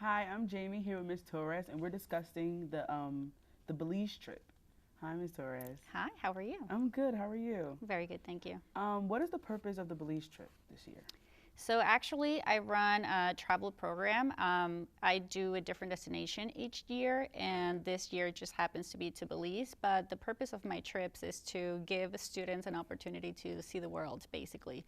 Hi, I'm Jamie here with Ms. Torres, and we're discussing the Belize trip. Hi, Ms. Torres. Hi, how are you? I'm good. How are you? Very good, thank you. What is the purpose of the Belize trip this year? So actually, I run a travel program. I do a different destination each year, and this year just happens to be to Belize. But the purpose of my trips is to give students an opportunity to see the world, basically.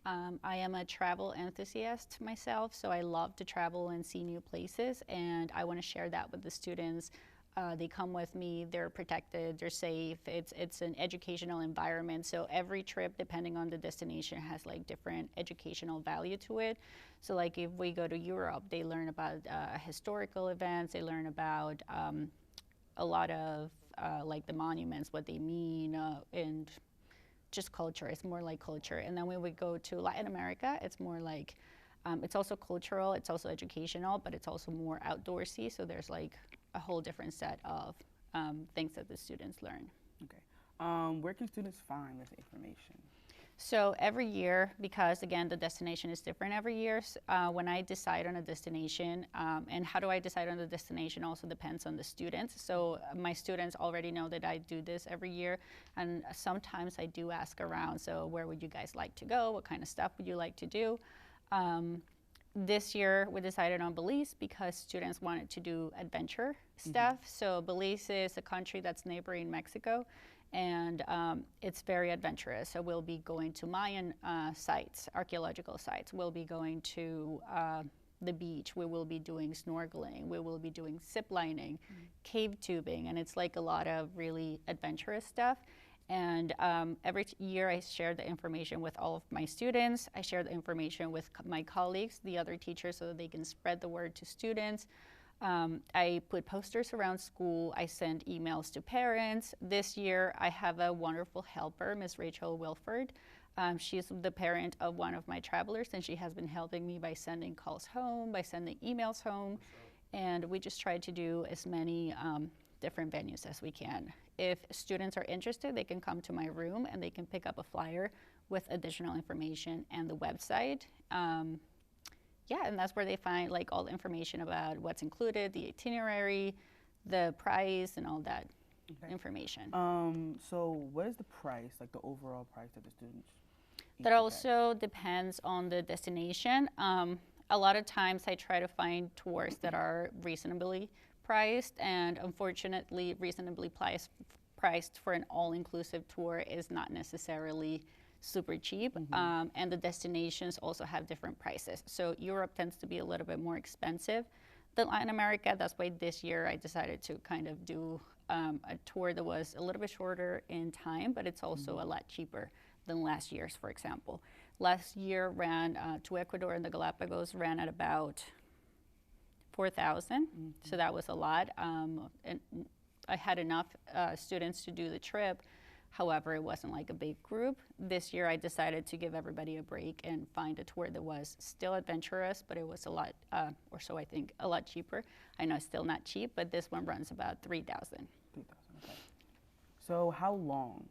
I am a travel enthusiast myself, so I love to travel and see new places, and I want to share that with the students. They come with me, they're protected, they're safe, it's an educational environment. So every trip, depending on the destination, has like different educational value to it. So like if we go to Europe, they learn about historical events, they learn about a lot of like the monuments, what they mean, and just culture. It's more like culture. And then when we go to Latin America, it's more like, it's also cultural, it's also educational, but it's also more outdoorsy. So there's like a whole different set of things that the students learn. Okay. Where can students find this information? So every year, because again, the destination is different every year, when I decide on a destination, and how do I decide on the destination also depends on the students. So my students already know that I do this every year, and sometimes I do ask around, so where would you guys like to go? What kind of stuff would you like to do? This year we decided on Belize because students wanted to do adventure stuff. So Belize is a country that's neighboring Mexico, and it's very adventurous. So we'll be going to Mayan sites, archaeological sites. We'll be going to the beach. We will be doing snorkeling. We will be doing zip lining, cave tubing, and it's like a lot of really adventurous stuff. And every year I share the information with all of my students. I share the information with my colleagues, the other teachers, so that they can spread the word to students. I put posters around school. I send emails to parents. This year I have a wonderful helper, Ms. Rachael Wilford. She's the parent of one of my travelers, and she has been helping me by sending calls home, by sending emails home. And we just try to do as many different venues as we can. If students are interested, they can come to my room and they can pick up a flyer with additional information and the website. Yeah, and that's where they find like all the information about what's included, the itinerary, the price, and all that information. So what is the price, like the overall price that the students? That also depends on the destination. A lot of times I try to find tours that are reasonably priced, and unfortunately reasonably priced for an all-inclusive tour is not necessarily super cheap. And the destinations also have different prices. So Europe tends to be a little bit more expensive than Latin America. That's why this year I decided to kind of do a tour that was a little bit shorter in time, but it's also a lot cheaper than last year's, for example. Last year ran to Ecuador and the Galapagos ran at about 4,000, so that was a lot. And I had enough students to do the trip. However, it wasn't like a big group. This year I decided to give everybody a break and find a tour that was still adventurous, but it was a lot, or so I think, a lot cheaper. I know it's still not cheap, but this one runs about 3,000. 3,000, okay. So how long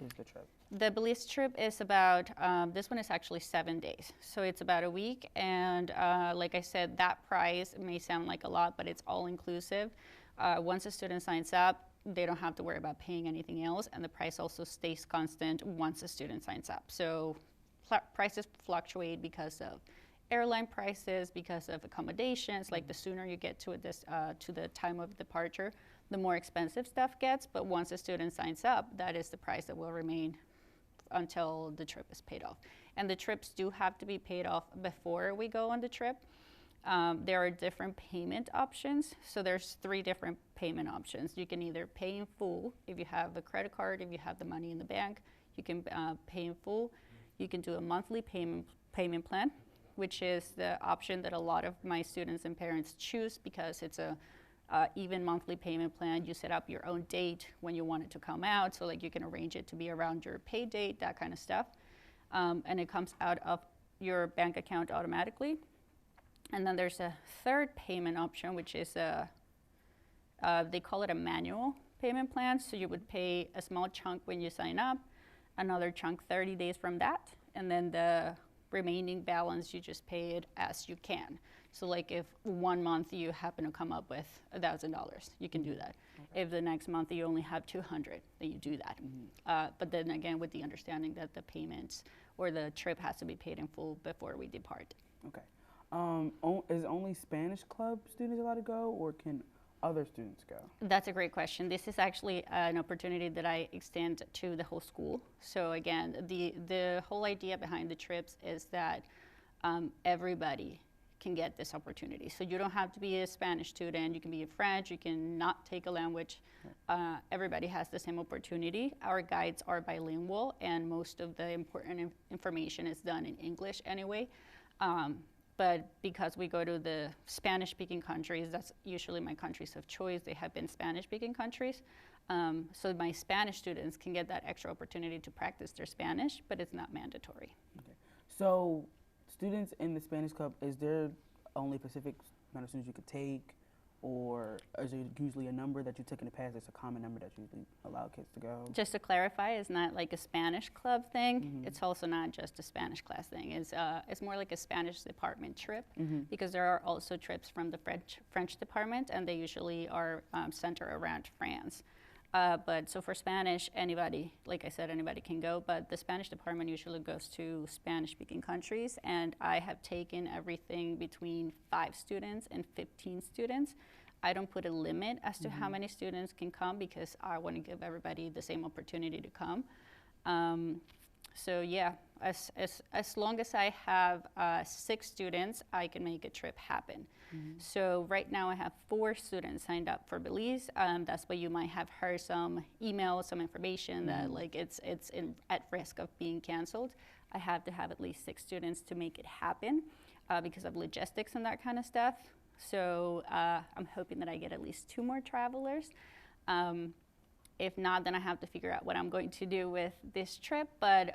is the trip? The Belize trip is about, this one is actually 7 days. So it's about a week. And like I said, that price may sound like a lot, but it's all inclusive. Once a student signs up, they don't have to worry about paying anything else. And the price also stays constant once a student signs up. So prices fluctuate because of airline prices, because of accommodations. Like the sooner you get to the time of departure, the more expensive stuff gets. But once a student signs up, that is the price that will remain until the trip is paid off. And the trips do have to be paid off before we go on the trip. There are different payment options. So there's 3 different payment options. You can either pay in full if you have a credit card, if you have the money in the bank, you can pay in full. You can do a monthly payment plan, which is the option that a lot of my students and parents choose because it's a even monthly payment plan. You set up your own date when you want it to come out, so like you can arrange it to be around your pay date, that kind of stuff. And it comes out of your bank account automatically. And then there's a third payment option, which is they call it a manual payment plan. So you would pay a small chunk when you sign up, another chunk 30 days from that, and then the remaining balance you just pay it as you can. So like if 1 month you happen to come up with $1,000, you can do that. Okay. If the next month you only have 200, then you do that. But then again, with the understanding that the payments or the trip has to be paid in full before we depart. Okay. Is only Spanish club students allowed to go, or can other students go? That's a great question. This is actually an opportunity that I extend to the whole school. So again, the whole idea behind the trips is that everybody can get this opportunity. So you don't have to be a Spanish student, you can be a French, you can not take a language. Everybody has the same opportunity. Our guides are bilingual, and most of the important information is done in English anyway. But because we go to the Spanish-speaking countries, that's usually my countries of choice. They have been Spanish-speaking countries. So my Spanish students can get that extra opportunity to practice their Spanish, but it's not mandatory. Okay. So students in the Spanish club, is there only Pacific amount of students you could take? Or is there usually a number that you took in the past that's a common number that you usually allow kids to go? Just to clarify, it's not like a Spanish club thing. It's also not just a Spanish class thing. It's more like a Spanish department trip, because there are also trips from the French department, and they usually are centered around France. But so for Spanish, anybody, like I said, anybody can go, but the Spanish department usually goes to Spanish-speaking countries, and I have taken everything between 5 students and 15 students. I don't put a limit as to how many students can come, because I want to give everybody the same opportunity to come. So yeah, as long as I have 6 students, I can make a trip happen. So right now I have 4 students signed up for Belize. That's why you might have heard some emails, some information that like it's at risk of being canceled. I have to have at least 6 students to make it happen because of logistics and that kind of stuff. So I'm hoping that I get at least 2 more travelers. If not, then I have to figure out what I'm going to do with this trip. But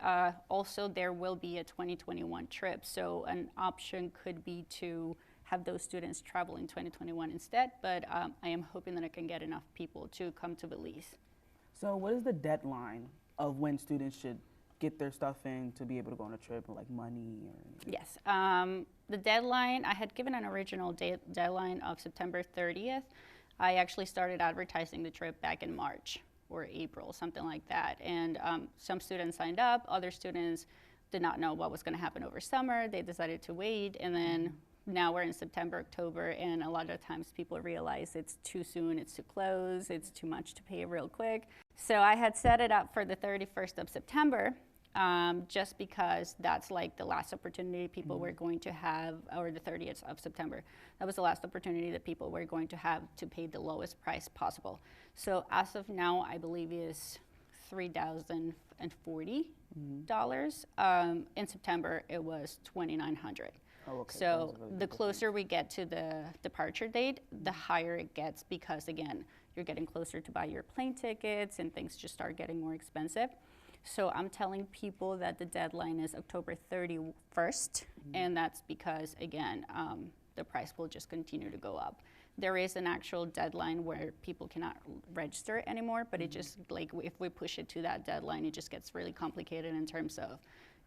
also there will be a 2021 trip. So an option could be to have those students travel in 2021 instead. But I am hoping that I can get enough people to come to Belize. So what is the deadline of when students should get their stuff in to be able to go on a trip, or like money or anything? Yes. The deadline, I had given an original deadline of September 30th. I actually started advertising the trip back in March or April, something like that. And some students signed up, other students did not know what was going to happen over summer. They decided to wait, and then now we're in September, October, and a lot of times people realize it's too soon, it's too close, it's too much to pay real quick. So I had set it up for the 31st of September, just because that's like the last opportunity people were going to have, or the 30th of September. That was the last opportunity that people were going to have to pay the lowest price possible. So as of now, I believe is $3,040. In September, it was $2,900. Oh, okay. So the closer we get to the departure date, the higher it gets, because again, you're getting closer to buy your plane tickets and things just start getting more expensive. So I'm telling people that the deadline is October 31st, and that's because, again, the price will just continue to go up. There is an actual deadline where people cannot register anymore, but it just, like, if we push it to that deadline, it just gets really complicated in terms of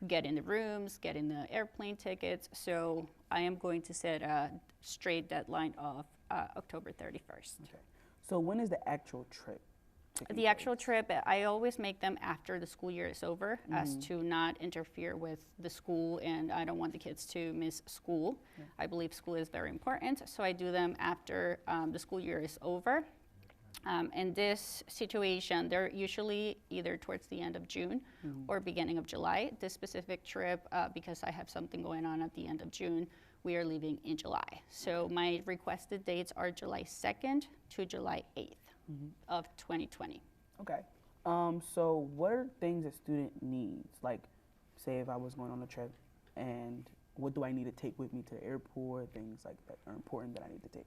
getting the rooms, getting the airplane tickets. So I am going to set a straight deadline of October 31st. Okay. So when is the actual trip? The actual trip, I always make them after the school year is over, as to not interfere with the school, and I don't want the kids to miss school. I believe school is very important, so I do them after the school year is over. In this situation, they're usually either towards the end of June or beginning of July. This specific trip, because I have something going on at the end of June, we are leaving in July. So my requested dates are July 2nd to July 8th. Of 2020. Okay. So what are things a student needs? Like, say if I was going on a trip, and what do I need to take with me to the airport? Things like that are important that I need to take.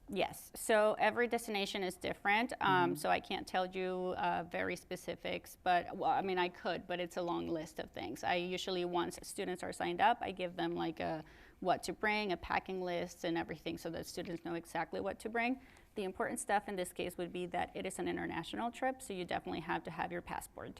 Yes. So every destination is different. So I can't tell you very specifics, but well, I mean, I could, but it's a long list of things. I usually, once students are signed up, I give them like a what to bring, a packing list and everything, so that students know exactly what to bring. The important stuff in this case would be that it is an international trip, so you definitely have to have your passport.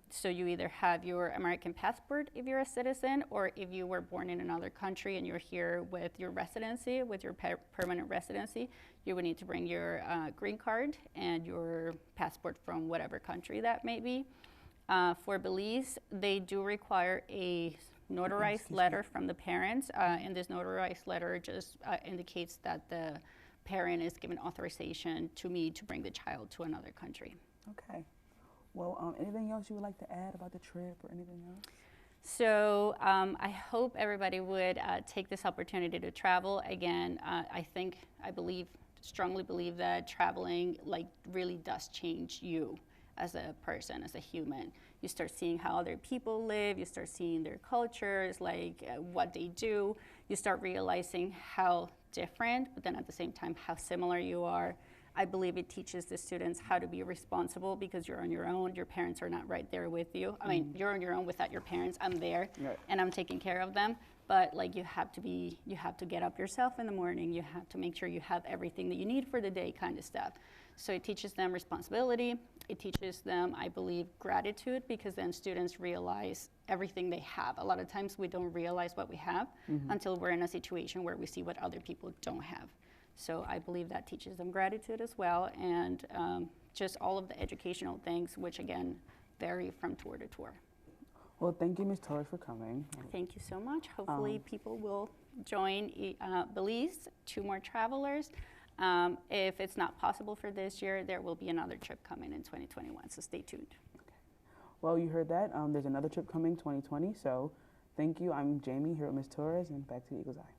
So you either have your American passport if you're a citizen, or if you were born in another country and you're here with your residency, with your permanent residency, you would need to bring your green card and your passport from whatever country that may be. For Belize, they do require a notarized letter from the parents, and this notarized letter just indicates that the parent is given authorization to me to bring the child to another country. Okay. Well, anything else you would like to add about the trip or anything else? So I hope everybody would take this opportunity to travel. Again, I strongly believe that traveling really does change you as a person, as a human. You start seeing how other people live, you start seeing their cultures, what they do. You start realizing how different, but then at the same time, how similar you are. I believe it teaches the students how to be responsible because you're on your own. Your parents are not right there with you. I mean, you're on your own without your parents. I'm there, and I'm taking care of them. But you have to get up yourself in the morning. You have to make sure you have everything that you need for the day, kind of stuff. So it teaches them responsibility. It teaches them, I believe, gratitude, because then students realize everything they have. A lot of times we don't realize what we have until we're in a situation where we see what other people don't have. So I believe that teaches them gratitude as well, and just all of the educational things, which again vary from tour to tour. Well, thank you, Ms. Torres, for coming. Thank you so much. Hopefully people will join Belize, 2 more travelers. If it's not possible for this year, there will be another trip coming in 2021, so stay tuned. Okay. Well, you heard that. There's another trip coming 2020, so thank you. I'm Jamie here with Ms. Torres, and back to the Eagle's Eye.